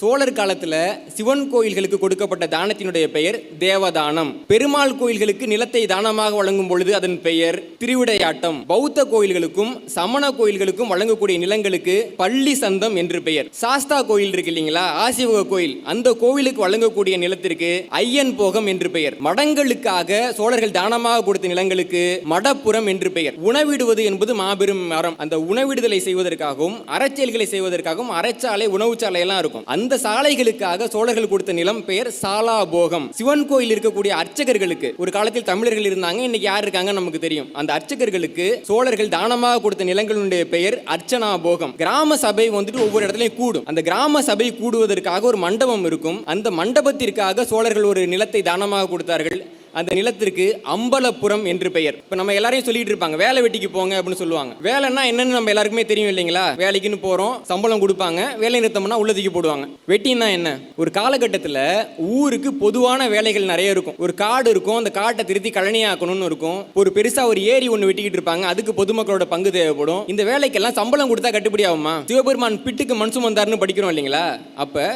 சோழர் காலத்துல சிவன் கோயில்களுக்கு கொடுக்கப்பட்ட தானத்தினுடைய பெயர் தேவதானம். பெருமாள் கோயில்களுக்கு நிலத்தை தானமாக வழங்கும் பொழுது அதன் பெயர் திருவிடையாட்டம். பௌத்த கோயில்களுக்கும் சமண கோயில்களுக்கும் வழங்கக்கூடிய நிலங்களுக்கு பள்ளி சந்தம் என்று பெயர். சாஸ்தா கோயில் இருக்கு இல்லைங்களா, ஆசிவக கோயில், அந்த கோவிலுக்கு வழங்கக்கூடிய நிலத்திற்கு ஐயன் போகம் என்று பெயர். மடங்களுக்காக சோழர்கள் தானமாக கொடுத்த நிலங்களுக்கு மடப்புறம் என்று பெயர். உணவிடுவது என்பது மாபெரும் மரம். அந்த உணவிடுதலை செய்வதற்காகவும் அறச்செயல்களை செய்வதற்காகவும் அறச்சாலை உணவுச்சாலை எல்லாம் இருக்கும். அந்த சாலைகளுக்காக சோழர்கள் கொடுத்த நிலம் பெயர் சாலா போகம். சிவன் கோயில் இருக்கக்கூடிய அர்ச்சகர்களுக்கு ஒரு காலத்தில் தமிழர்கள் இருந்தாங்க, இன்னைக்கு யார் இருக்காங்க நமக்கு தெரியும். அந்த அர்ச்சகர்களுக்கு சோழர்கள் தானமாக கொடுத்த நிலங்களுடைய பெயர் அர்ச்சனா போகம். கிராம சபை வந்துட்டு ஒவ்வொரு இடத்துலயும் கூடும். அந்த கிராம சபை கூடுவதற்காக ஒரு மண்டபம் இருக்கும். அந்த மண்டபத்திற்காக சோழர்கள் ஒரு நிலத்தை தானமாக கொடுத்தார்கள். அந்த நிலத்திற்கு அம்பலப்புறம் என்று பெயர். இப்ப நம்ம எல்லாரையும் சொல்லிட்டு இருப்பாங்க, வேலை வெட்டிக்கு போங்க அப்படின்னு சொல்லுவாங்க. வேலைன்னா என்னன்னு நம்ம எல்லாருக்குமே தெரியும் இல்லைங்களா. வேலைக்குன்னு போறோம், சம்பளம் கொடுப்பாங்க, வேலை நிறுத்தம்னா உள்ள தூக்கி போடுவாங்க. வெட்டின்னா என்ன? ஒரு காலகட்டத்தில் ஊருக்கு பொதுவான வேலைகள் நிறைய இருக்கும். ஒரு காடு இருக்கும், அந்த காட்டை திருத்தி கழனியாக்கணும்னு இருக்கும். ஒரு பெருசா ஒரு ஏரி ஒன்று வெட்டிக்கிட்டு இருப்பாங்க, அதுக்கு பொதுமக்களோட பங்கு தேவைப்படும். இந்த வேலைக்கெல்லாம் சம்பளம் கொடுத்தா கட்டுப்படி ஆகுமா? சிவபெருமான் பிட்டுக்கு மண் சுமந்தார்னு படிக்கிறோம் இல்லைங்களா. அப்ப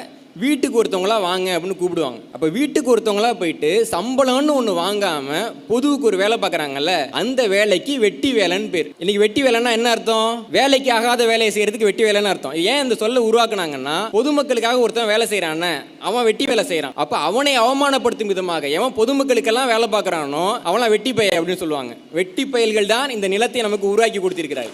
வீட்டுக்கு ஒருத்தவங்களா வாங்க அப்படின்னு கூப்பிடுவாங்க. அப்ப வீட்டுக்கு ஒருத்தவங்களா போயிட்டு சம்பளம்னு ஒண்ணு வாங்காம பொதுவுக்கு ஒரு வேலை பார்க்கறாங்கல்ல, அந்த வேலைக்கு வெட்டி வேலைன்னு பேர். இன்னைக்கு வெட்டி வேலைன்னா என்ன அர்த்தம்? வேலைக்கு ஆகாத வேலையை செய்யறதுக்கு வெட்டி வேலைன்னு அர்த்தம். ஏன் இந்த சொல்ல உருவாக்குனாங்கன்னா, பொதுமக்களுக்காக ஒருத்தன் வேலை செய்யறான், அவன் வெட்டி வேலை செய்யறான். அப்ப அவனை அவமானப்படுத்தும் விதமாக எவன் பொதுமக்களுக்கெல்லாம் வேலை பார்க்கறானோ அவன் வெட்டி பய அப்படின்னு சொல்லுவாங்க. வெட்டி பயல்கள் தான் இந்த நிலத்தை நமக்கு உருவாக்கி கொடுத்திருக்கிறார்.